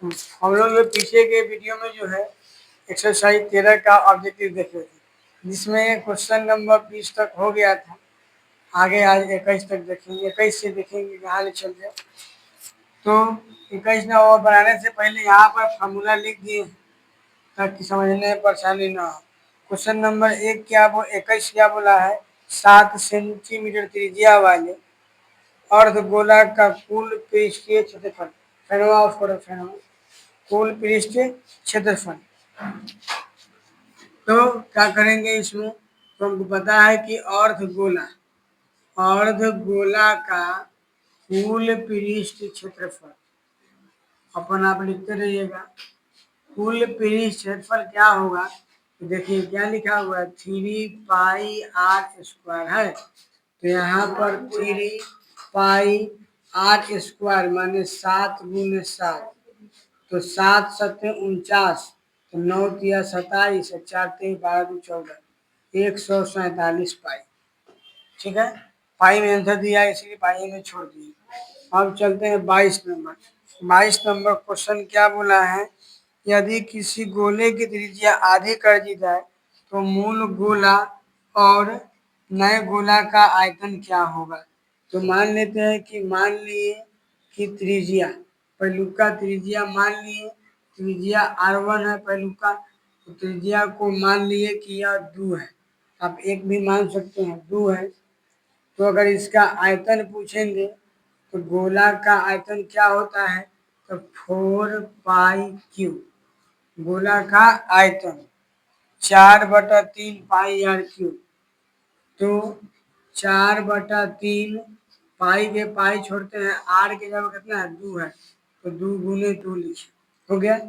हम लोग जो पीछे के वीडियो में जो है एक्सरसाइज 13 का ऑब्जेक्टिव देख रहे थे, जिसमें क्वेश्चन नंबर 20 तक हो गया था। आगे आज 21 तक देखेंगे, 21 से देखेंगे कहाँ ले चल जाए। तो 21 नंबर बनाने से पहले यहाँ पर फार्मूला लिख दिए ताकि समझने में परेशानी ना हो। क्वेश्चन नंबर 21 क्या बोला है, 7 सेंटीमीटर त्रिज्या वाले अर्धगोला का कुल पृष्ठीय क्षेत्रफल, कुल पृष्ठीय क्षेत्रफल। तो क्या करेंगे इसमें, तो हमको पता है कि अर्धगोला का कुल पृष्ठ क्षेत्रफल अपन आप लिखते रहिएगा। कुल पृष्ठ क्षेत्रफल क्या होगा, तो देखिए क्या लिखा हुआ है, 3πr² है। तो यहाँ पर 3πr² माने 7 × 7, तो 7 7 49, तो 9 तिया 27, 4 3 12 2 14, 147 पाई। ठीक है, पाई में आंसर दिया इसलिए पाई में छोड़ दिए। अब चलते हैं 22 नंबर। 22 नंबर क्वेश्चन क्या बोला है, यदि किसी गोले की त्रिज्या आधी कर दी जाए तो मूल गोला और नए गोला का आयतन क्या होगा। तो मान लेते हैं कि मान लिए कि त्रिज्या पहलुका त्रिज्या मान लिए त्रिज्या r1 है पहलुका, तो त्रिज्या को मान लिए कि यह 2 है। आप एक भी मान सकते हैं, 2 है। तो अगर इसका आयतन पूछेंगे तो गोला का आयतन क्या होता है, तो 4π3 गोला का आयतन 4/3 πr³। तो 4/3 पाई के पाई छोड़ते हैं, आर के जगह कितना है, 2 है, तो 2 × 2 लिखे, हो गया।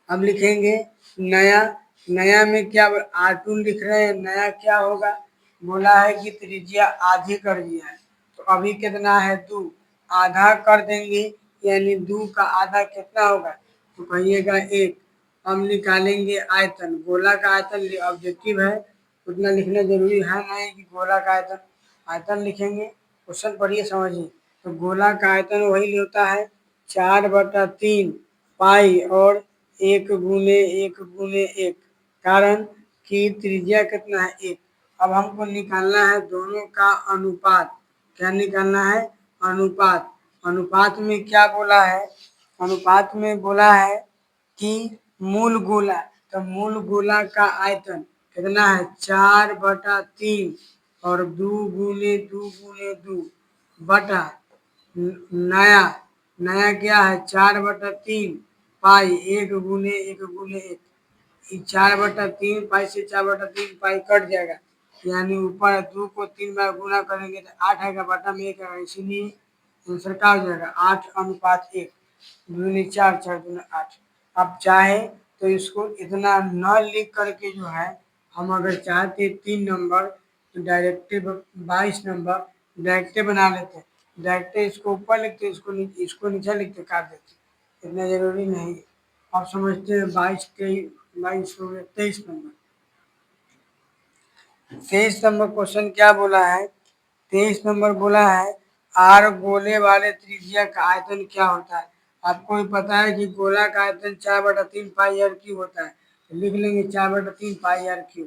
अब लिखेंगे नया, नया में क्या r2 लिख रहे हैं, नया क्या होगा, बोला है कि त्रिज्या आधी कर दिया है, तो अभी कितना है 2, आधा कर देंगे यानी 2 का आधा कितना होगा, तो कहिएगा 1। हम निकालेंगे आयतन, गोला का आयतन ऑब्जेक्टिव है, उतना लिखना जरूरी है नहीं कि गोला का आयतन, आयतन लिखेंगे। क्वेश्चन पढ़िए समझिए, तो गोला का आयतन वही होता है 4/3 पाई और 1 × 1 कारण कि त्रिज्या कितना है 1। अब हमको निकालना है दोनों का अनुपात। क्या निकालना है, अनुपात। अनुपात में क्या बोला है, अनुपात में बोला है कि मूल गोला, तो मूल गोला का आयतन कितना है 4/3 और 2 × 2 बटा नया, नया क्या है 4/3 पाई 1 × 1 × 4/3 पाई से 4/3 पाई कट जाएगा, यानी ऊपर 2 को 3 बार गुना करेंगे तो 8 आएगा, बटा में 1 आएगा, इसीलिए आंसर क्या हो जाएगा 8:1। 2 4 4 2 8। अब चाहे तो इसको इतना न लिख करके जो है, हम अगर चाहते 3 नंबर तो डायरेक्ट 22 नंबर डायरेक्ट बना लेते, डायरेक्ट इसको ऊपर लिखते, इसको नीचे लिखते, काट देते, इतना जरूरी नहीं है। आप समझते हैं 22 हो गया। 23 नंबर, 23 नंबर क्वेश्चन क्या बोला है, 23 नंबर बोला है आर गोले वाले त्रिज्या का आयतन क्या होता है। आपको भी पता है कि गोला का आयतन 4/3 πr³ होता है, तो लिख लेंगे 4/3 πr³।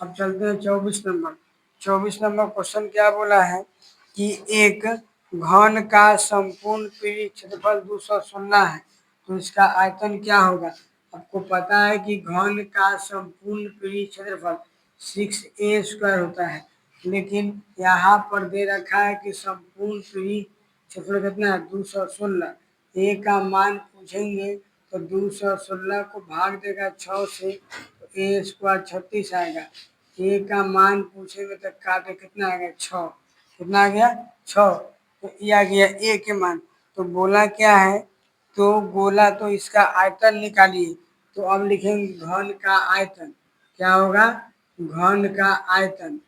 अब चलते हैं 24 नंबर। 24 नंबर क्वेश्चन क्या बोला है कि एक घन का संपूर्ण पृष्ठ क्षेत्रफल 216 है, तो इसका आयतन क्या होगा। आपको पता है कि घन का संपूर्ण पृष्ठ क्षेत्रफल 6a² होता है, लेकिन यहाँ पर दे रखा है कि संपूर्ण पृष्ठ क्षेत्रफल कितना है 216। ए का मान पूछेंगे तो 216 को भाग देगा 6 से, तो a² 36 आएगा। ए का मान पूछेंगे तो काटे कितना आ गया 6, कितना आ गया 6, तो ये आ गया ए के मान। तो बोला क्या है, तो गोला, तो इसका आयतन निकालिए, तो अब लिखेंगे घन का आयतन, क्या होगा घन का आयतन।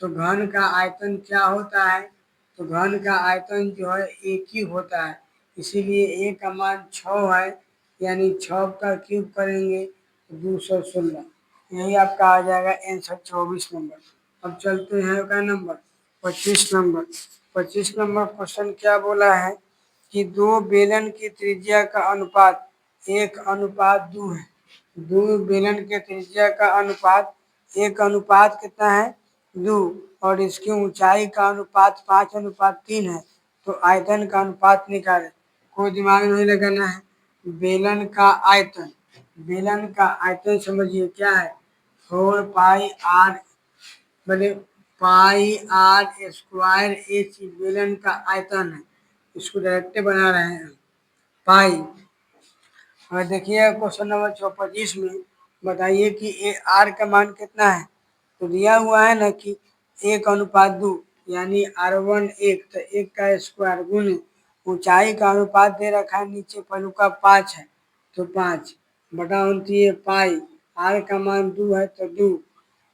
तो घन का आयतन क्या होता है, तो घन का आयतन जो है एक ही होता है, इसीलिए ए का मान 6 है, यानी 6 का क्यूब करेंगे तो 216, यही आपका आ जाएगा आंसर 24 नंबर। अब चलते हैं का नंबर 25 नंबर। 25 नंबर क्वेश्चन क्या बोला है कि दो बेलन की त्रिज्या का अनुपात 1:2 है। दो बेलन के त्रिज्या का अनुपात 1 अनुपात कितना है 2 और इसकी ऊंचाई का अनुपात 5:3 है। तो आयतन का अनुपात निकालें। कोई दिमाग नहीं लगाना है। बेलन का आयतन, बेलन का आयतन समझिए क्या है 4 पाई r बटे पाई r स्क्वायर एच बेलन का आयतन है। इसको डायरेक्ट बना रहे हैं पाई। और देखिए क्वेश्चन नंबर 25 में बताइए कि ए आर का मान कितना है। तो दिया हुआ है ना कि 1:2 यानी r1 1 तो 1 का स्क्वायर गुने ऊंचाई का अनुपात दे रखा है नीचे पहलू का 5 है तो 5 बटा 29 पाई आर का मान 2 है तो 2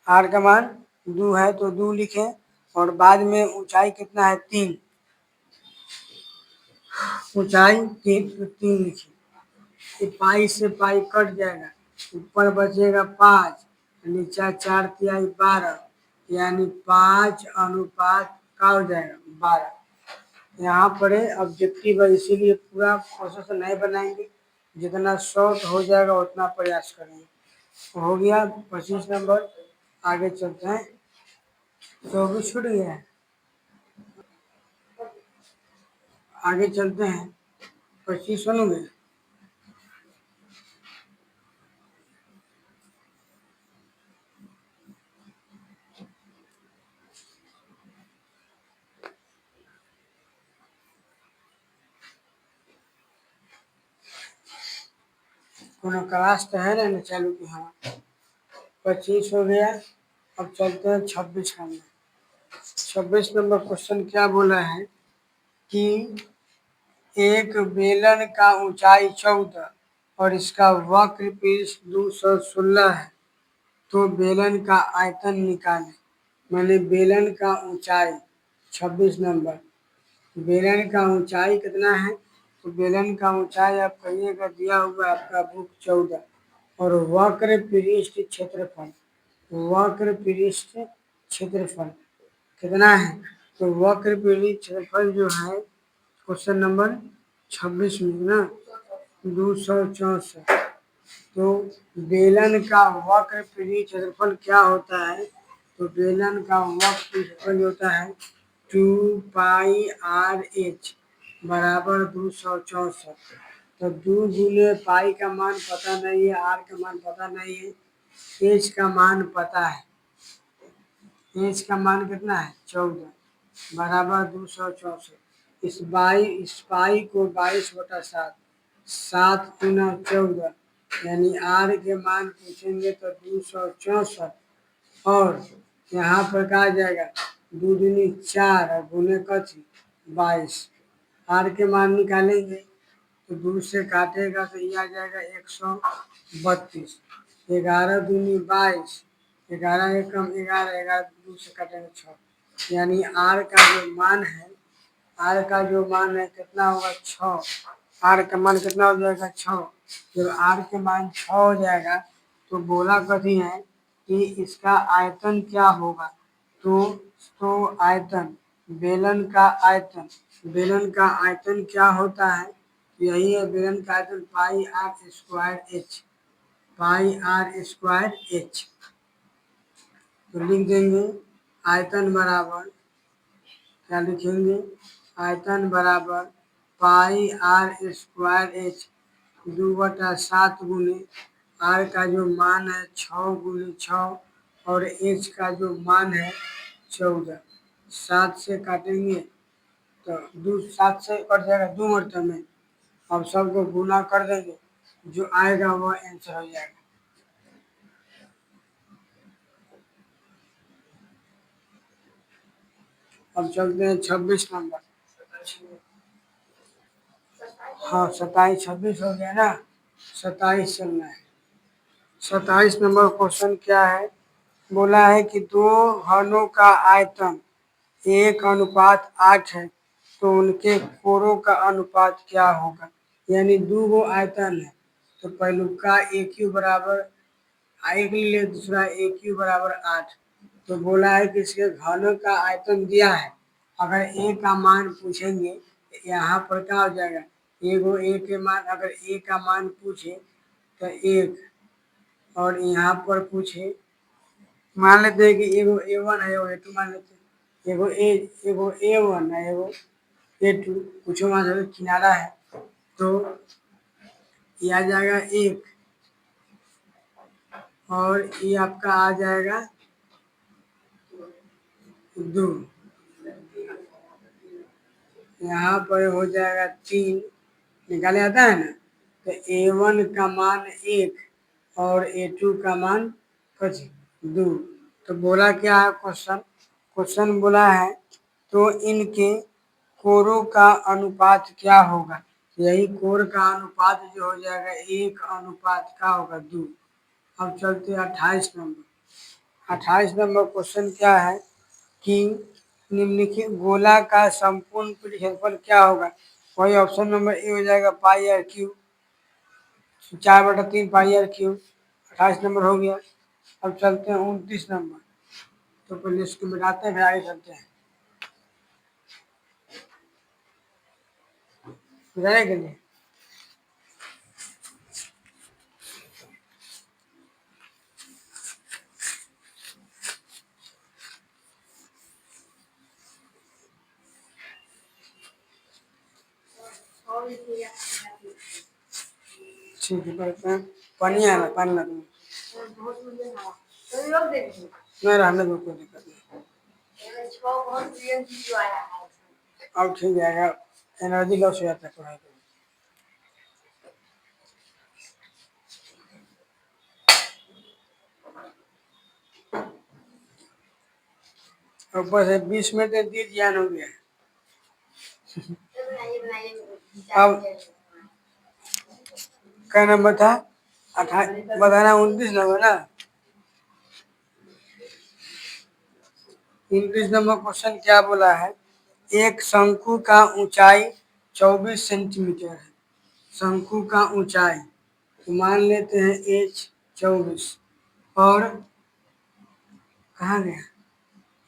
आर का मान 2 है तो 2 लिखें और बाद में ऊंचाई कितना है 3 ऊंचाई 3 लिखें। तो पाई से पाई कट जाएगा ऊपर बचेगा 5 नीचे 4×3 = 12 यानी 5:12 का हो जाएगा 12। यहाँ पर ऑब्जेक्टिव है इसीलिए पूरा प्रोसेस नहीं बनाएंगे, जितना शॉर्ट हो जाएगा उतना प्रयास करेंगे। तो हो गया 25 नंबर। आगे चलते हैं। तो भी छूट गया है। आगे चलते हैं 25 सुनोगे। कोनो क्लास तो है ना चालू की। हाँ 25 हो गया। अब चलते हैं 26 नंबर। 26 नंबर क्वेश्चन क्या बोला है कि एक बेलन का ऊंचाई 14 और इसका वक्र पृष्ठ 216 है तो बेलन का आयतन निकालें। माने बेलन का ऊंचाई 26 नंबर बेलन का ऊंचाई कितना है तो बेलन का ऊंचाई आप कहिएगा दिया हुआ आपका बुक 14 और वक्र पृष्ठ क्षेत्रफल वक्र पृष्ठ क्षेत्रफल कितना है तो वक्र पृष्ठ क्षेत्रफल जो है क्वेश्चन नंबर 26 में ना 264। तो बेलन का वक्र पृष्ठ क्षेत्रफल क्या होता है तो बेलन का वक्र क्षेत्रफल होता है 2πr(h) बराबर 264। तो 2 गुने पाई का मान पता नहीं है आर का मान पता नहीं है एच का मान पता है। एच का मान कितना है 14 बराबर 264। इस पाई को 22/7 7×14 यानी आर के मान पूछेंगे तो 264 और यहाँ पर कहा जाएगा 2 दूनी 4 और गुने कथी 22। आर के मान निकालेंगे तो 2 से काटेगा तो ये आ जाएगा 132। 11 दूनी 22 11 एकम 11 11 2 से काटेंगे 6 यानी आर का जो मान है आर का जो मान है कितना होगा 6। आर का मान कितना हो जाएगा 6। जब आर के मान 6 हो जाएगा तो बोला कथी है कि इसका आयतन क्या होगा तो आयतन बेलन का आयतन क्या होता है यही है बेलन का आयतन पाई r² h तो लिख देंगे आयतन बराबर क्या लिखेंगे आयतन बराबर πr²h 2/7 गुने आर का जो मान है 6×6 और एच का जो मान है 14। 7 से काटेंगे तो 2 7 से कट जाएगा 2 मरतबे में। अब सबको गुना कर देंगे जो आएगा वो आंसर हो जाएगा। अब चलते हैं 26 नंबर। हाँ 27 26 हो गया ना 27 चलना है। 27 नंबर क्वेश्चन क्या है बोला है कि दो घनों का आयतन 1:8 है तो उनके कोरों का अनुपात क्या होगा। यानी दो गो आयतन है तो पहलू का AQ बराबर एक ले दूसरा AQ बराबर 8। तो बोला है कि इसके घनों का आयतन दिया है। अगर ए का मान पूछेंगे यहाँ पर क्या हो जाएगा, एगो ए के मान, अगर ए का मान पूछे तो 1, और यहाँ पर पूछे, मान लेते हैं कि एगो A1 है, एगो A2 मान लेते हैं, एगो A1 है, एगो A2, कुछ मान लो किनारा है, तो ये आ जाएगा 1, और ये आपका आ जाएगा 2, यहाँ पर हो जाएगा 3, निकाले आता है ना, तो A1 का मान 1 और A2 का मान कुछ 2। तो बोला क्या है क्वेश्चन, क्वेश्चन बोला है तो इनके कोरों का अनुपात क्या होगा, यही कोर का अनुपात जो हो जाएगा 1 अनुपात का होगा 2। अब चलते हैं 28 नंबर। 28 नंबर क्वेश्चन क्या है कि निम्नलिखित गोला का संपूर्ण पृष्ठ क्षेत्रफल क्या होगा, वही ऑप्शन नंबर ए हो जाएगा pi r cube, 4/3 pi r cube. 28 number हो गया। अब चलते हैं 29 नंबर, तो पहले इसको मिटाते हैं फिर आगे चलते हैं, मिटाने के लिए। ठीक है, पढ़ते हैं। पानी आना, पानी ला दूँ नहीं, रहने दो, कोई दिक्कत नहीं। अब ठीक जाएगा, एनर्जी लॉस हो जाता है पढ़ाई में। ऊपर से 20 मिनट दी ज्ञान हो गया। अब क्या नंबर था, 28 बताना, 29 नंबर ना। 29 नंबर क्वेश्चन क्या बोला है, एक शंकु का ऊंचाई 24 सेंटीमीटर है, शंकु का ऊंचाई तो मान लेते हैं H 24, और कहाँ गया,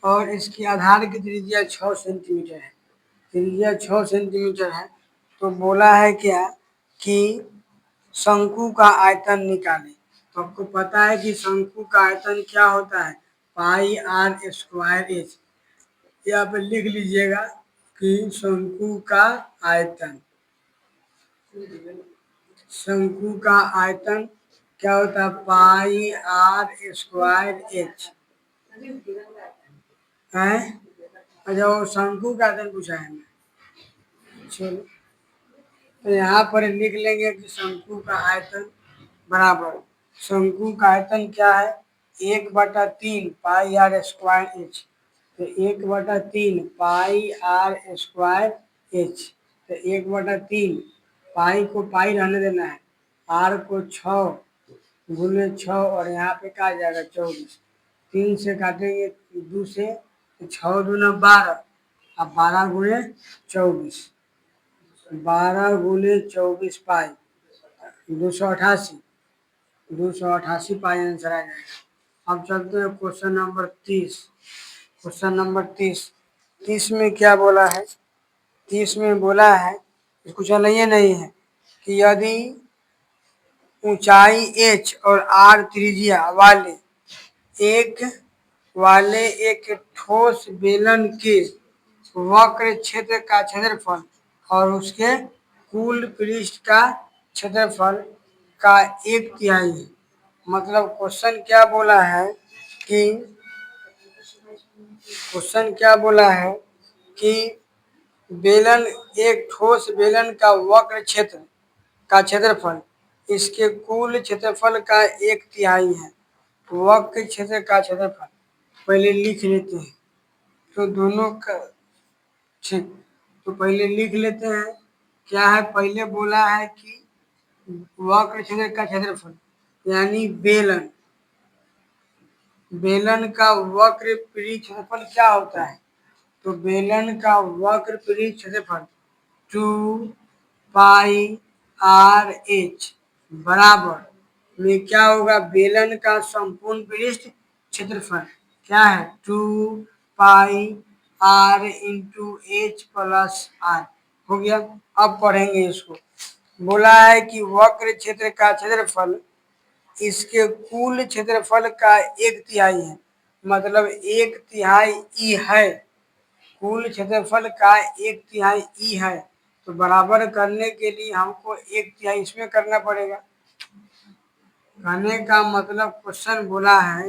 और इसकी आधार की त्रिज्या 6 सेंटीमीटर है, त्रिज्या 6 सेंटीमीटर है। तो बोला है क्या कि शंकु का आयतन निकालें। तो आपको पता है कि शंकु का आयतन क्या होता है, पाई आर स्क्वायर एच। यहाँ पे लिख लीजिएगा कि शंकु का आयतन, शंकु का आयतन क्या होता है, पाई आर स्क्वायर एच है। अच्छा, वो शंकु का आयतन पूछा है, चलो तो यहाँ पर लिख लेंगे कि शंकु का आयतन बराबर, शंकु का आयतन क्या है, 1/3 पाई आर स्क्वायर एच। तो 1/3 पाई आर स्क्वायर एच, तो 1/3 पाई को पाई रहने देना है, आर को 6 × 6, और यहाँ पे क्या आ जाएगा 24, 3 से काटेंगे 2 से, तो 6 दूना 12, अब 12 × 24, 12 × 24 पाई, 288, 288 पाई आंसर आ जाएगा। अब चलते हैं क्वेश्चन नंबर 30। क्वेश्चन नंबर 30, 30 में क्या बोला है, 30 में बोला है, कुछ नहीं है कि यदि ऊंचाई h और r त्रिज्या एक एक ठोस बेलन के वक्र क्षेत्र का क्षेत्रफल और उसके कुल पृष्ठ का क्षेत्रफल का 1/3 है। मतलब क्वेश्चन क्या बोला है कि, क्वेश्चन क्या बोला है कि बेलन, एक ठोस बेलन का वक्र क्षेत्र का क्षेत्रफल इसके कुल क्षेत्रफल का 1/3 है। वक्र क्षेत्र का क्षेत्रफल पहले लिख लेते हैं, तो दोनों का ठीक, तो पहले लिख लेते हैं क्या है, पहले बोला है कि वक्र क्षेत्र का क्षेत्रफल यानी बेलन, बेलन का वक्र पृष्ठ क्षेत्रफल क्या होता है, तो बेलन का वक्र पृष्ठ क्षेत्रफल 2 पाई आर एच बराबर में क्या होगा, बेलन का संपूर्ण पृष्ठ क्षेत्रफल क्या है, 2 pi r into h plus r. हो गया। अब पढ़ेंगे इसको। बोला है कि वक्र क्षेत्र का क्षेत्रफल इसके कुल क्षेत्रफल का 1/3 है, मतलब 1/3 ई है। कुल क्षेत्रफल का 1/3 ई है, तो बराबर करने के लिए हमको 1/3 इसमें करना पड़ेगा। कहने का मतलब क्वेश्चन बोला है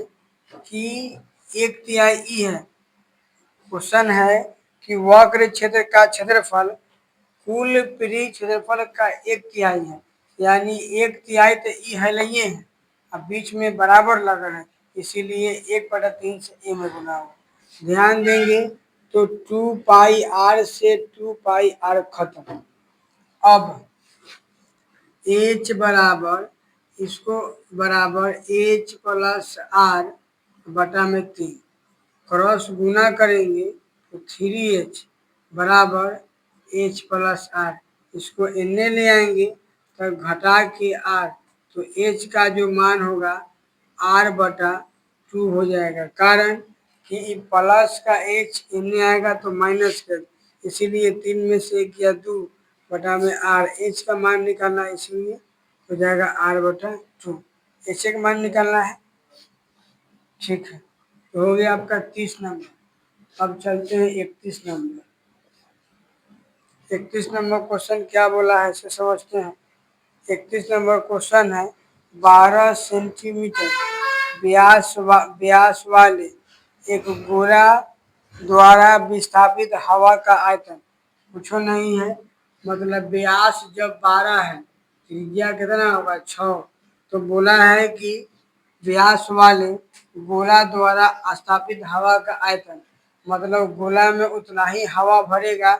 कि 1/3 ई है। क्वेश्चन है कि वक्र क्षेत्र का क्षेत्रफल कुल पृष्ठ क्षेत्रफल का 1/3 है, यानी 1/3 तो ई है नहीं है, अब बीच में बराबर लगा है, इसीलिए 1/3 से ए में गुना हो। ध्यान देंगे तो 2 पाई से 2 पाई खत्म। अब एच बराबर इसको बराबर एच प्लस आर बटा में 3 क्रॉस गुना करेंगे तो 3h बराबर एच प्लस आर। इसको एने ले आएंगे तो घटा के आर, तो एच का जो मान होगा आर बटा 2 हो जाएगा। कारण कि प्लस का एच एने आएगा तो माइनस कर, इसीलिए 3 में से 1 या 2 बटा में आर। एच का मान निकालना है, इसीलिए हो जाएगा आर बटा 2। एच का मान निकालना है, ठीक है। तो हो गया आपका 30 नंबर। अब चलते हैं 31 नंबर। 31 नंबर क्वेश्चन क्या बोला है इसे समझते हैं। 31 नंबर क्वेश्चन है 12 सेंटीमीटर व्यास वाले एक गोला द्वारा विस्थापित हवा का आयतन कुछ नहीं है, मतलब व्यास जब 12 है, त्रिज्या कितना होगा 6। तो बोला है कि व्यास वाले गोला द्वारा स्थापित हवा का आयतन, मतलब गोला में उतना ही हवा भरेगा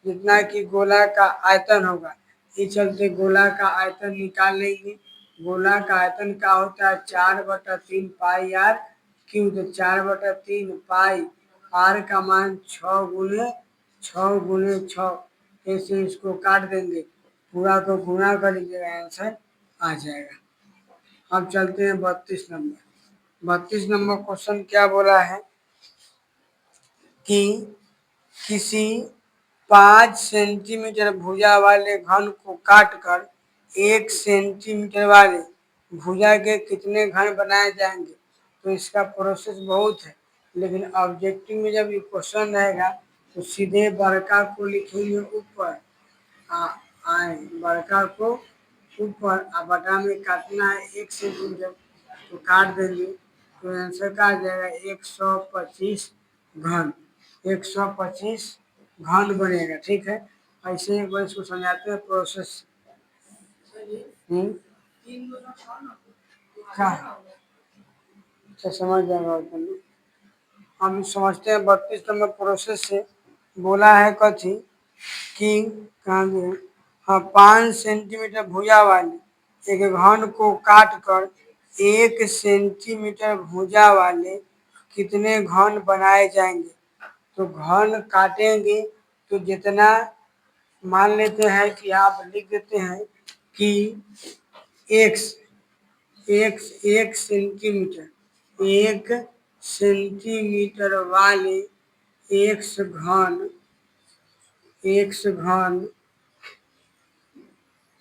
जितना कि गोला का आयतन होगा। इस चलते गोला का आयतन निकाल लेंगे। गोला का आयतन क्या होता है 4/3 पाई आर क्यों, तो 4/3 पाई आर का मान 6 × 6 × 6, ऐसे इसको काट देंगे, पूरा को गुणा कर लीजिएगा, आंसर आ जाएगा। अब चलते हैं 32 नंबर। 32 नंबर क्वेश्चन क्या बोला है कि किसी 5 सेंटीमीटर भुजा वाले घन को काटकर 1 सेंटीमीटर वाले भुजा के कितने घन बनाए जाएंगे। तो इसका प्रोसेस बहुत है, लेकिन ऑब्जेक्टिव में जब ये क्वेश्चन रहेगा तो सीधे बड़का को लिखेंगे ऊपर, आए बड़का को ऊपर, बटा में काटना है 1 सेंटीमीटर, तो काट देंगे, तो आंसर का आ जाएगा 125 घन। 125 घन बनेगा, ठीक है। ऐसे एक बार इसको समझाते हैं प्रोसेस। क्या अच्छा समझ जाएगा और हम समझते हैं 32 नंबर प्रोसेस से। बोला है कथी कि कहाँ गए, हाँ 5 सेंटीमीटर भुजा वाले एक घन को काट कर 1 सेंटीमीटर भुजा वाले कितने घन बनाए जाएंगे। तो घन काटेंगे तो जितना, मान लेते हैं कि आप लिख देते हैं कि एक्स एक्स 1 सेंटीमीटर वाले एक्स घन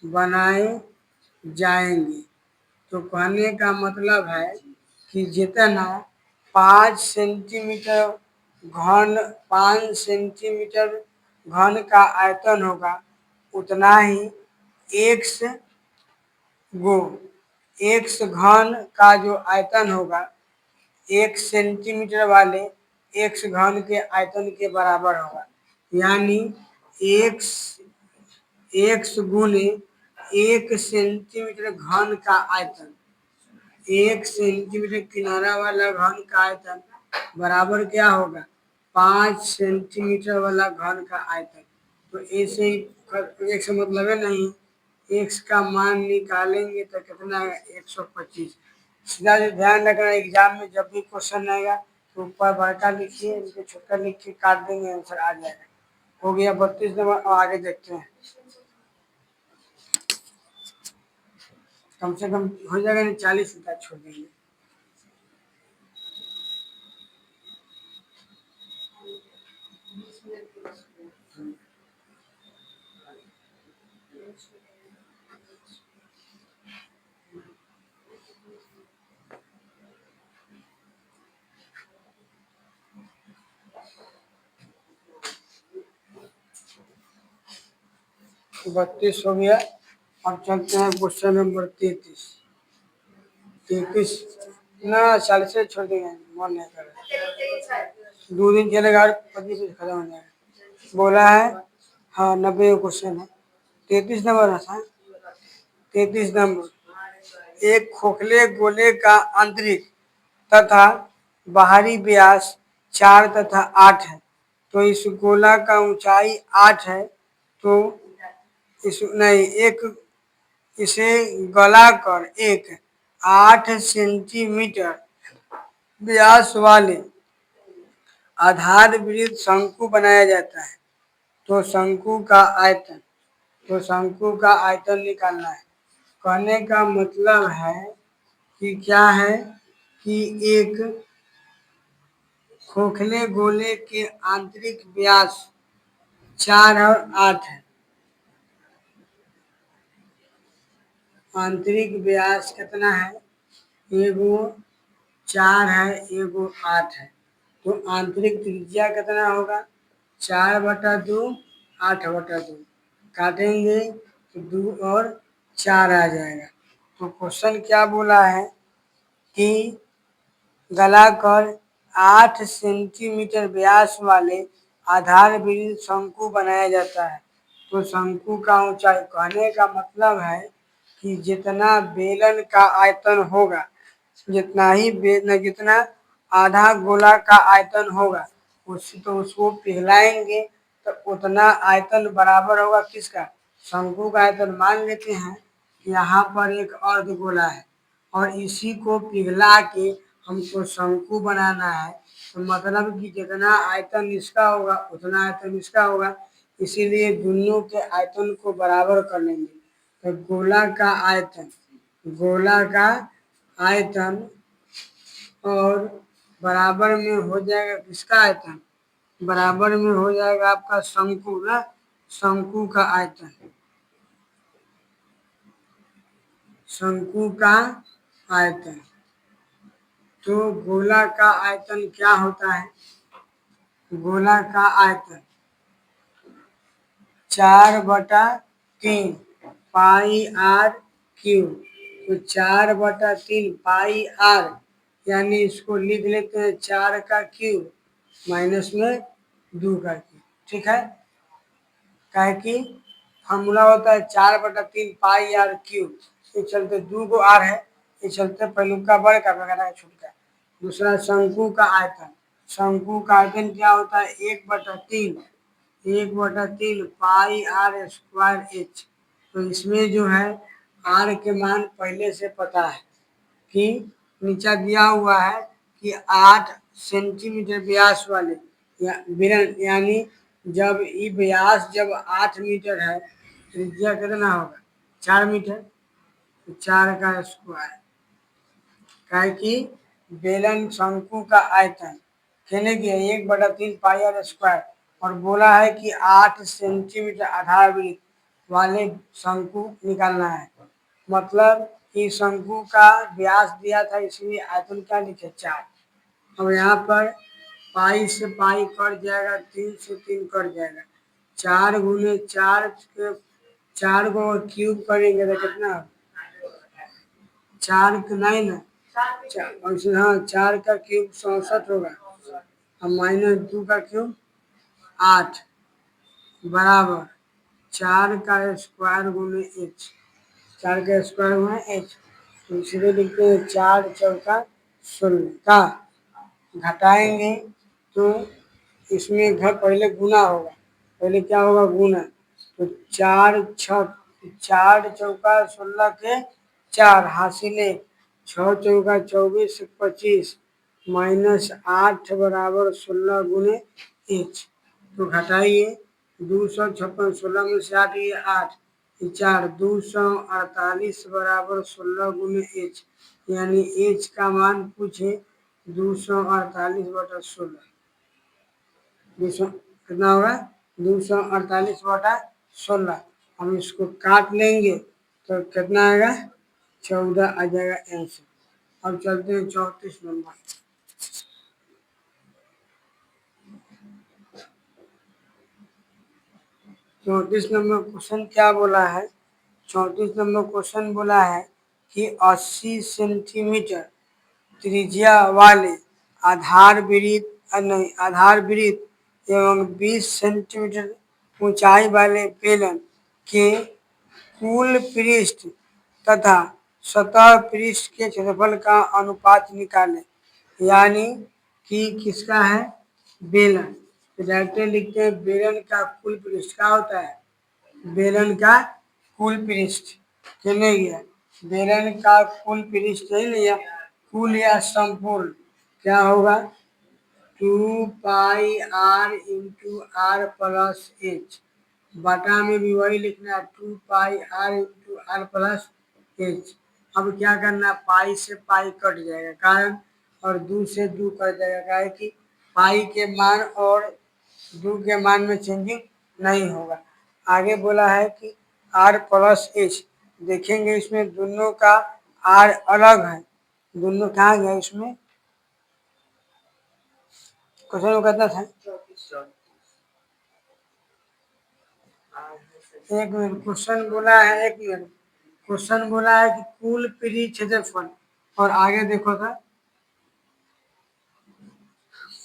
बनाए जाएंगे। तो कहने का मतलब है कि जितना 5 सेंटीमीटर घन 5 सेंटीमीटर घन का आयतन होगा, उतना ही एक्स गो एक्स घन का जो आयतन होगा 1 सेंटीमीटर वाले एक्स घन के आयतन के बराबर होगा। यानी एक्स एक्स गुने 1 सेंटीमीटर घन का आयतन, 1 सेंटीमीटर किनारा वाला घन का आयतन बराबर क्या होगा 5 सेंटीमीटर वाला घन का आयतन। तो ऐसे ही एक्स मतलब है नहीं, एक्स का मान निकालेंगे तो कितना है 125। सीधा जो ध्यान रखना एग्जाम में जब भी क्वेश्चन आएगा तो ऊपर बड़का लिखिए, नीचे छोटा लिख के काट देंगे, आंसर आ जाएगा। हो गया 32 नंबर। आगे देखते हैं, कम से कम हो जाएगा नहीं 40 रुपया छोड़ देंगे। 32 हो गया। अब चलते हैं क्वेश्चन नंबर 33। 33 ना 40 से छोड़ देंगे, मन नहीं कर रहा। 2 दिन चलेगा और 25 से खत्म हो जाएगा। बोला है हाँ 90 का क्वेश्चन है। 33 नंबर है सर। 33 नंबर, एक खोखले गोले का आंतरिक तथा बाहरी व्यास 4 तथा 8 है, तो इस गोला का ऊंचाई 8 है, तो इस नहीं एक इसे गलाकर एक 8 सेंटीमीटर व्यास वाले आधार वृत्त शंकु बनाया जाता है, तो शंकु का आयतन, तो शंकु का आयतन निकालना है। कहने का मतलब है कि क्या है कि एक खोखले गोले के आंतरिक व्यास 4 और 8 है। आंतरिक व्यास कितना है? एगो 4 है, एगो 8 है, तो आंतरिक त्रिज्या कितना होगा? 4/2, 8/2 काटेंगे तो 2 और 4 आ जाएगा। तो क्वेश्चन क्या बोला है कि गलाकर 8 सेंटीमीटर व्यास वाले आधार वृत्त शंकु बनाया जाता है, तो शंकु का ऊंचाई, कहने का मतलब है कि जितना बेलन का आयतन होगा, जितना आधा गोला का आयतन होगा, उसको पिघलाएंगे तो उतना आयतन बराबर होगा किसका? शंकु का आयतन। मान लेते हैं कि यहाँ पर एक अर्ध गोला है और इसी को पिघला के हमको शंकु बनाना है, तो मतलब कि जितना आयतन इसका होगा उतना आयतन इसका होगा, इसीलिए दोनों के आयतन को बराबर कर लेंगे। तो गोला का आयतन और बराबर में हो जाएगा किसका आयतन? बराबर में हो जाएगा आपका शंकु ना, शंकु का आयतन। शंकु का आयतन, तो गोला का आयतन क्या होता है? गोला का आयतन 4/3 पाई आर क्यूब, तो 4/3 पाई आर, यानी इसको लिख लेते हैं 4 का क्यूब माइनस में 2 का क्यूब। ठीक है, काहे कि फॉर्मूला होता है 4/3 पाई आर क्यूब, ये चलते 2 को आर है, ये चलते पहलू का बड़ का वगैरह छूट। दूसरा शंकु का आयतन, शंकु का आयतन क्या होता है? 1/3 पाई आर स्क्वायर एच। तो इसमें जो है आर के मान पहले से पता है कि नीचा दिया हुआ है कि 8 सेंटीमीटर व्यास वाले यानी जब ये व्यास जब 8 मीटर है, त्रिज्या कितना होगा? 4 मीटर, तो 4 का स्क्वायर। काहे कि बेलन शंकु का आयतन कहने की 1/3 पाई आर स्क्वायर, और बोला है कि 8 सेंटीमीटर आधार वृत्त वाले शंकु निकालना है, मतलब कि शंकु का व्यास दिया था, इसलिए आयतन क्या लिखे? 4। अब यहाँ पर पाई से पाई कट जाएगा, 3 से 3 कट जाएगा, 4 गुने 4 के 4 को क्यूब करेंगे तो कितना? 4 नहीं ना, हाँ 4 का क्यूब 64 होगा, अब -2 का क्यूब 8 बराबर 4 का स्क्वायर गुने एच, 4 का स्क्वायर गुने एच, तो इसलिए लिखते हैं 4 चौका 16 का। घटाएंगे तो इसमें घर पहले गुना होगा, पहले क्या होगा? गुना, तो 4 चौका 16 के 4 हासिले, 6 चौका 24 25 -8 बराबर 16 गुने एच। तो घटाइए 256, 16 में से 8 ये 8, 4 248 बराबर 16 गुने एच, यानी एच का मान पूछे 248/16। 200 कितना होगा? 248/16। हम इसको काट लेंगे तो कितना आएगा? 14 आ जाएगा आंसर। अब चलते हैं 34 नंबर। 34 नंबर क्वेश्चन क्या बोला है? 34 नंबर क्वेश्चन बोला है कि 80 सेंटीमीटर त्रिज्या वाले आधार वृत्त एवं 20 सेंटीमीटर ऊंचाई वाले बेलन के कुल पृष्ठ तथा सतह पृष्ठ के क्षेत्रफल का अनुपात निकालें। यानी कि किसका है? बेलन। तो डायरेक्ट लिखते हैं बेलन का कुल पृष्ठ क्या होता है? बेलन का कुल पृष्ठ कितने गया? बेलन का कुल पृष्ठ नहीं लिया, कुल या संपूर्ण क्या होगा? 2πr/r+h। बटा में भी वही लिखना है 2πr/r+h। अब क्या करना? पाई से पाई कट जाएगा कारण, और दो से दो कट जाएगा कारण कि पाई के मान और दो के मान में चेंजिंग नहीं होगा। आगे बोला है कि r+h। देखेंगे इसमें दोनों का r अलग है, दोनों कहाँ गया इसमें? क्वेश्चन कितना था? एक मिनट क्वेश्चन बोला है, एक मिनट क्वेश्चन बोला है कि कुल पृष्ठ क्षेत्रफल, और आगे देखो था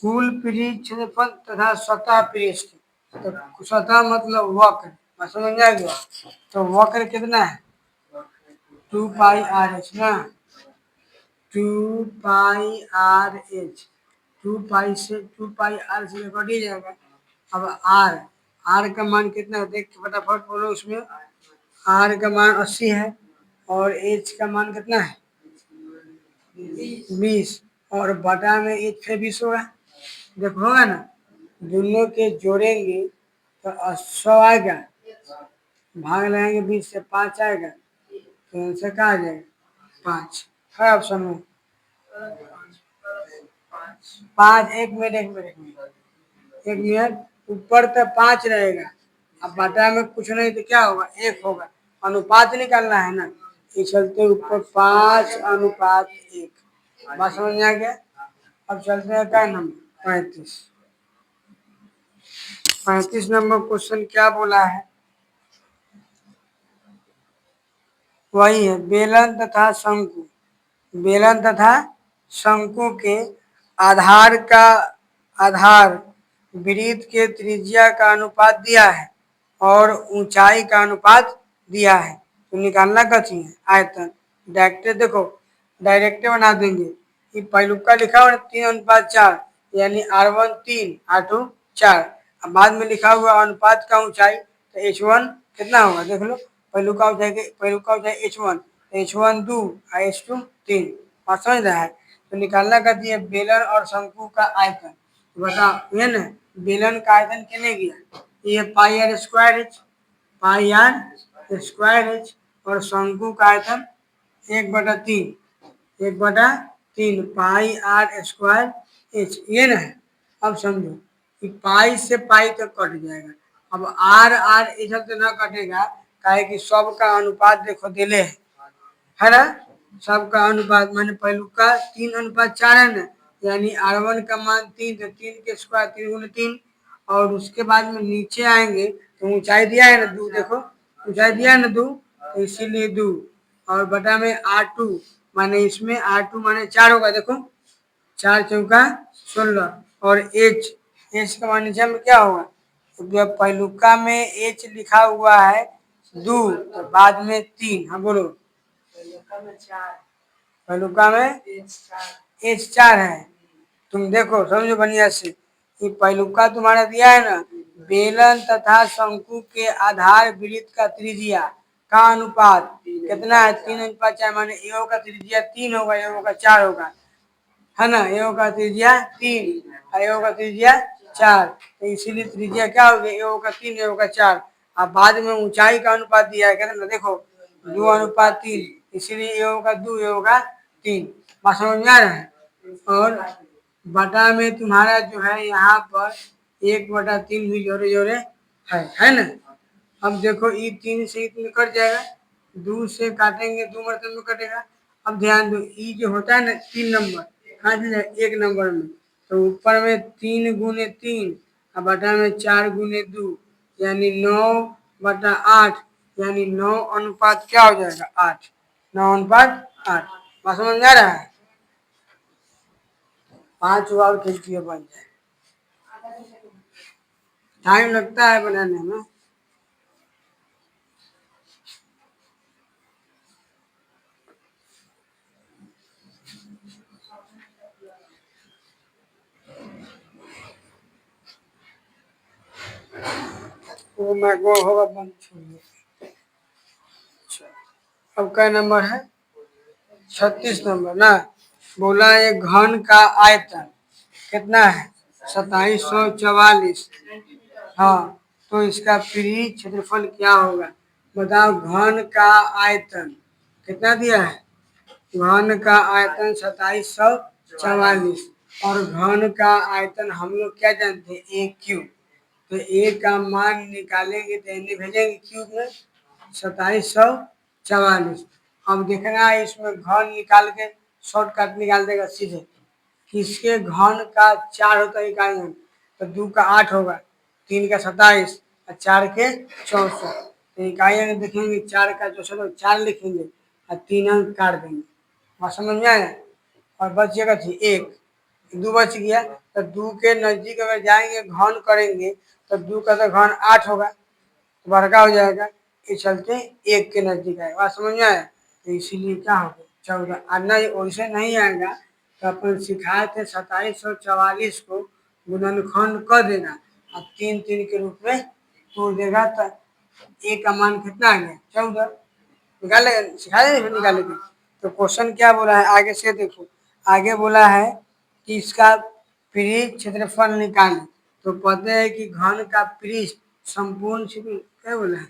कुल पृष्ठ क्षेत्रफल तथा सतह पृष्ठ। तो सतह मतलब वक्र, समझ आ गया? तो वक्र कितना है? 2πr/h ना, 2πr/h। 2πr से कट ही जाएगा। अब आर का मान कितना है देख के फटाफट बोलो। उसमें आर का मान 80 है और एच का मान कितना है? 20, और बटा में एच से 20 होगा। देखो होगा ना, दोनों के जोड़ेंगे तो 100 आएगा, भाग लगाएंगे 20 से 5 आएगा, तो आंसर क्या आ जाएगा? 5 है ऑप्शन में। 5। एक मिनट ऊपर तो 5 रहेगा, अब बटा में कुछ नहीं तो क्या होगा? 1 होगा। अनुपात निकालना है ना, इस चलते ऊपर 5:1। बात समझ में आ गया? अब चलते हैं क्या नंबर 35। 35 नंबर क्वेश्चन क्या बोला है? वही है बेलन तथा शंकु। बेलन तथा शंकु के आधार वृत्त के त्रिज्या का अनुपात दिया है और ऊंचाई का अनुपात दिया है। तो निकालना कथी है? आयतन। डायरेक्ट देखो, डायरेक्ट बना देंगे। ये पहलुका लिखा हुआ 3:4, यानी r1 3 r2 4। अब बाद में लिखा हुआ अनुपात का ऊंचाई, तो h1 कितना होगा देख लो। पहलुका ऊंचाई h1, h1 2 और h2 3। बात समझ रहा है? तो निकालना कहती है बेलन और शंकु का आयतन। तो बताओ ये ना, बेलन का आयतन कितने गया? ये πr²h और शंकु का आयतन 1/3 πr²h ये ना है। अब समझो कि पाई से पाई तक कट जाएगा। अब आर इधर तो ना कटेगा, काहे कि सबका अनुपात देखो दिले है ना, सबका अनुपात माने पहलुका 3:4 है ना, यानी r1 का मान 3, तो 3 के स्क्वायर 3 × 3, और उसके बाद में नीचे आएंगे तो ऊंचाई दिया है ना 2, देखो ऊंचाई दिया है ना 2, तो इसीलिए 2, और बटा में r2 माने इसमें r2 माने 4 होगा। देखो 4×4 16, और एच का मान नीचे में क्या होगा? तो जब पहलुका में एच लिखा हुआ है 2 तो बाद में 3। हाँ बोलो। पहलुका में H4 है। तुम देखो समझो बढ़िया से, ये पहलुका तुम्हारा दिया है ना, बेलन तथा शंकु के आधार वृत्त का त्रिज्या का अनुपात कितना है? 3:4, माने एओ का त्रिज्या 3 होगा, एओ का 4 होगा, है ना। एओ का त्रिज्या 3 और एओ का त्रिज्या 4, तो इसीलिए त्रिज्या क्या हो गया? एओ का 3 एओ का 4। अब बाद में ऊंचाई का अनुपात दिया है, कहते ना देखो 2:3, इसीलिए एओ का 2 एओ का 3। बात समझ में आ रहा है? और बटा में तुम्हारा जो है यहाँ पर 1/3 भी जोड़े जोड़े है ना। अब देखो ये 3 से 3 कट जाएगा, 2 से काटेंगे 2 मतलब में कटेगा। अब ध्यान दो, ई जो होता है ना 3 नंबर कहाँ से जाए? 1 नंबर में, तो ऊपर में 3 × 3 और बटा में 4 × 2, यानी 9/8 यानी 9 अनुपात क्या हो जाएगा 8। 9/8 बात समझ में आ रहा है। 5 और खिड़की बन जाए, टाइम लगता है बनाने में। वो मैं वो होगा बंद छोड़िए। अच्छा, अब क्या नंबर है 36 नंबर ना। बोला एक घन का आयतन कितना है 2744। हाँ, तो इसका पीरिज क्षेत्रफल क्या होगा बताओ। घन का आयतन कितना दिया है, घन का आयतन 2744 और घन का आयतन हम लोग क्या जानते हैं ए क्यूब। तो ए का मान निकालेंगे तो इन्हें भेजेंगे क्यूब में 2744। अब देखना है इसमें घन निकाल के शॉर्टकट निकाल देगा सीधे। किसके घन का 4 होता है इकाई अंक, तो 2 का 8 होगा, 3 का 27 और 4 के 64। तो इकाई अंक देखेंगे 4 का 64 4 लिखेंगे और 3 अंक काट देंगे। बात समझ में आया। और बचेगा थी एक, 2 बच गया। तो 2 के नजदीक अगर जाएंगे घन करेंगे तो 2 का तो घन 8 होगा, तो बड़का हो जाएगा। इस चलते एक के नजदीक आएगा। बात समझ में आया। तो इसीलिए क्या होगा 14। आना वैसे नहीं आएगा तो अपन सिखाए थे 2744 को गुणनखंड कर देना और 3 3 के रूप में तोड़ देगा तो ए का मान कितना आ गया 14। निकाले सिखाए नहीं निकालेंगे। तो क्वेश्चन क्या बोला है आगे से देखो। आगे बोला है कि इसका पृष्ठ क्षेत्रफल निकालें। तो पता है कि घन का पृष्ठ संपूर्ण क्षेत्र क्या बोला है,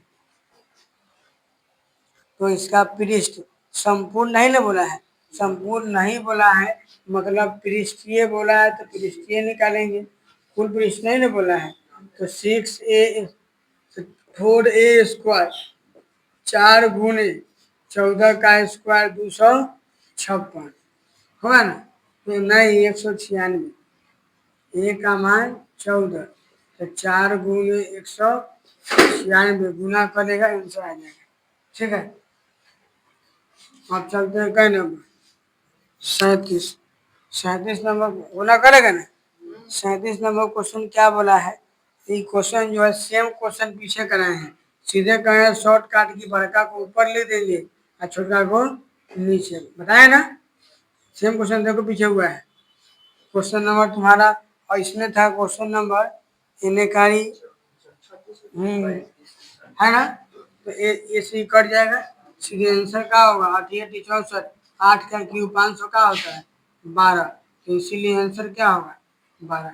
तो इसका पृष्ठ संपूर्ण नहीं ना बोला है, संपूर्ण नहीं बोला है मतलब पृष्ठीय बोला है तो पृष्ठीय निकालेंगे, कुल पृष्ठ नहीं ना बोला है। तो 6a 4a² 4 गुणे 14 का स्क्वायर 256 होगा ना। तो नहीं 196 ए का मान 14 तो 4 गुणे 196 गुना करेगा आंसर आ जाएगा। ठीक है, अब चलते हैं कई नंबर 37। 37 नंबर गुना करेगा ना। 37 नंबर क्वेश्चन क्या बोला है, ये क्वेश्चन जो है सेम क्वेश्चन पीछे कराए हैं। सीधे कहे शॉर्ट काट की बड़का को ऊपर ले देंगे और छोटका को नीचे, बताया ना। सेम क्वेश्चन देखो पीछे हुआ है। क्वेश्चन नंबर तुम्हारा और इसमें था क्वेश्चन नंबर इन्हें कारी है ना। तो ये सी कट जाएगा, सीधे आंसर क्या होगा 88 64। 8 का क्यूब 500 का होता है 12। तो इसीलिए आंसर क्या होगा 12।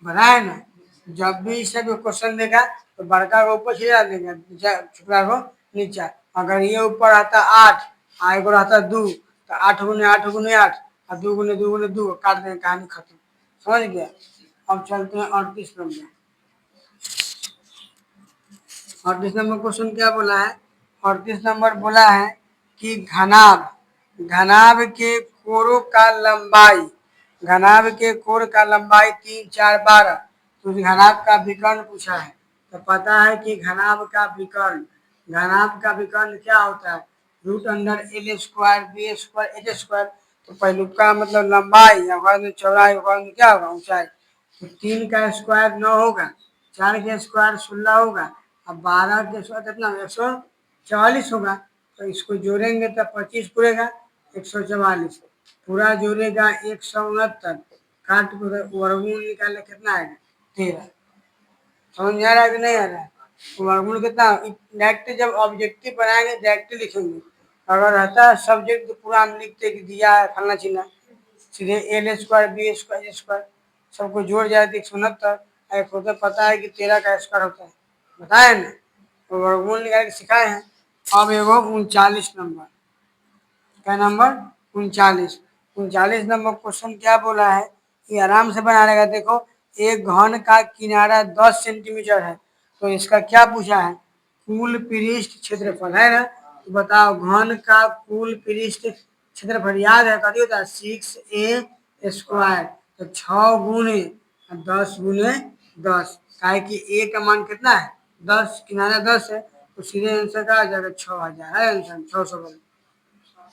बना है ना। जब भी इसे भी क्वेश्चन देगा तो बड़का को ऊपर छिड़ा देगा छोटा को नीचा। अगर ये ऊपर आता 8 आगे को रहता 2 तो 8 गुने 8 गुने 8 और 2 गुने 2 गुने 2 काट देंगे, कहानी खत्म। समझ गया। अब चलते हैं 38 नंबर। 38 नंबर क्वेश्चन क्या बोला है, 38 नंबर बोला है कि घनाभ घनाभ के कोरों का लंबाई, घनाभ के कोर का लंबाई 3 4 12। तो घनाभ का विकर्ण पूछा है। तो पता है कि घनाभ का विकर्ण, घनाभ का विकर्ण क्या होता है √L² b² h²। तो पहलुका मतलब लंबाई और चौड़ाई क्या होगा ऊंचाई। तो 3 का स्क्वायर 9 होगा, 4 के स्क्वायर 16 होगा अब 12 के स्क्वायर कितना 144 होगा। तो इसको जोड़ेंगे तो 25 पूरेगा 144 पूरा जोड़ेगा 169 काट को वर्गमूल निकाले कितना आएगा 13। समझ में आ रहा है कि नहीं आ रहा है। तो वर्गमूल कितना डायरेक्ट जब ऑब्जेक्टिव बनाएंगे डायरेक्ट लिखेंगे। अगर रहता है सब्जेक्ट तो पूरा हम लिखते कि दिया है फलना चिन्ह, सीधे L² b² h² सबको जोड़ जाए तो 169। एक होता पता है कि 13 का स्क्वायर होता है, बताए ना। तो वर्गमूल निकाल के सिखाए हैं। अब एगो 39 नंबर, क्या नंबर 39। 39 नंबर क्वेश्चन क्या बोला है कि आराम से बना लेगा। देखो एक घन का किनारा 10 सेंटीमीटर है तो इसका क्या पूछा है कुल पृष्ठ क्षेत्रफल है ना। तो बताओ घन का कुल पृष्ठ क्षेत्रफल याद है कभी होता है 6a²। तो 6 गुने 10 गुने 10 का है कि ए का मान कितना है 10 किनारा 10 है तो सीधे आंसर का आ जाएगा 6000 है आंसर 600 बोलो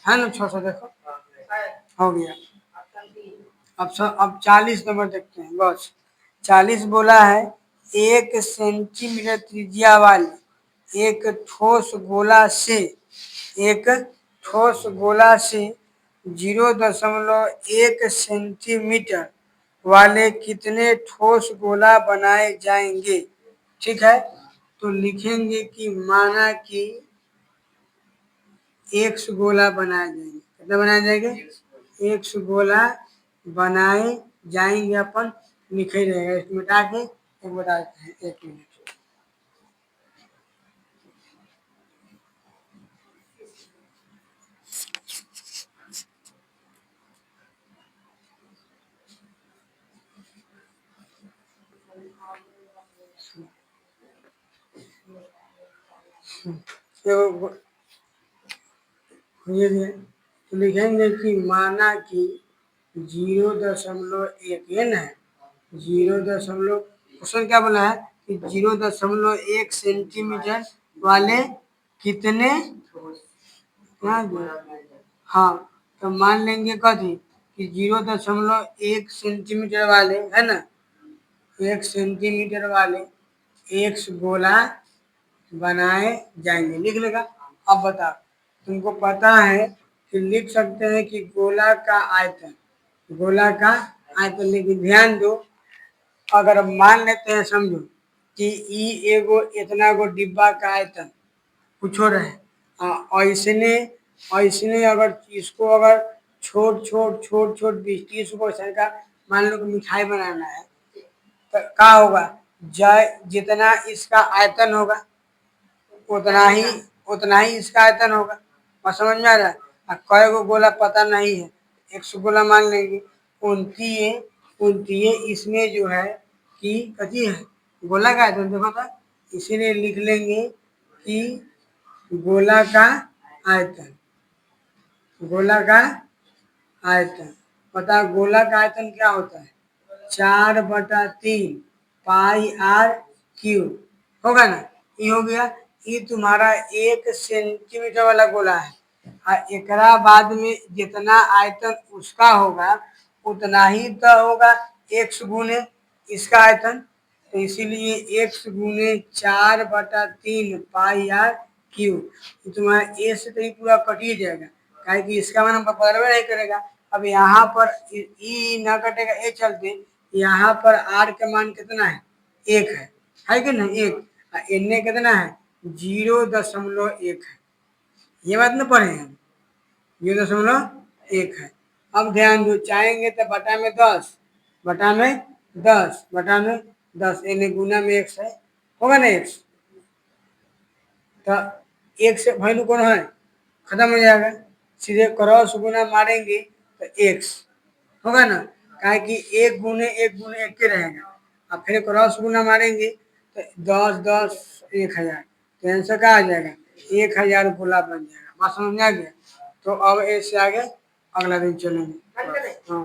है ना 600 देखो हो गया। अब 40 नंबर देखते हैं बस 40 बोला है 1 सेंटीमीटर त्रिज्या वाले एक ठोस गोला से 0.1 सेंटीमीटर वाले कितने ठोस गोला बनाए जाएंगे। ठीक है तो लिखेंगे कि माना कि एक गोला बनाए जाएंगे कितना बनाए जाएंगे एक गोला बनाए जाएंगे अपन लिखे रहेगा इसको मिटा के एक बताते हैं 1 मिनट तो ये तो लिखेंगे कि माना कि 0.1 ये ना 0. क्वेश्चन क्या बोला है कि 0.1 सेंटीमीटर वाले कितने हाँ तो मान लेंगे कथी कि 0.1 सेंटीमीटर वाले है ना 1 सेंटीमीटर वाले एक गोला बनाए जाएंगे लिख लेगा। अब बता तुमको पता है कि लिख सकते हैं कि गोला का आयतन लेकिन ध्यान दो अगर मान लेते हैं समझो कि ई एगो इतना गो डिब्बा का आयतन कुछ हो रहा है ऐसने ऐसने अगर इसको अगर छोट छोट छोट छोट 20-30 का मान लो कि मिठाई बनाना है तो क्या होगा जितना इसका आयतन होगा उतना ही इसका आयतन होगा और समझ में आ रहा है कई गो गोला पता नहीं है 100 गोला मान लेंगे 29 इसमें जो है कि कथी है गोला का आयतन देखो था इसीलिए लिख लेंगे कि गोला का आयतन गोला का आयतन पता गोला का आयतन क्या होता है 4/3 पाई आर क्यू होगा ना ये हो गया ये तुम्हारा 1 सेंटीमीटर वाला गोला है और एकरा बाद में जितना आयतन उसका होगा उतना ही तो होगा x गुने इसका आयतन तो इसीलिए x गुने 4/3 पाई आर क्यू तुम्हारा ए से तो ही पूरा कट ही जाएगा काहे कि इसका मान हम बदलवे नहीं करेगा। अब यहाँ पर ई न कटेगा ए चलते यहाँ पर आर का मान कितना है 1 है कि नहीं 1 इनने कितना है 0.1 है ये बात ना पढ़े हम 0.1 है। अब ध्यान दो चाहेंगे तो बटा में 10 बटा में 10 इन्हें गुना में x है होगा ना x तो 1 से वैल्यू कौन है खत्म हो जाएगा सीधे क्रॉस गुना मारेंगे तो x होगा ना काहे कि 1 के रहेगा अब फिर क्रॉस गुना मारेंगे तो 10 10 1000 तो आंसर क्या आ जाएगा 1000 गोला बन जाएगा बात समझ में आ गया। तो अब ऐसे आगे अगला दिन चलेंगे हाँ।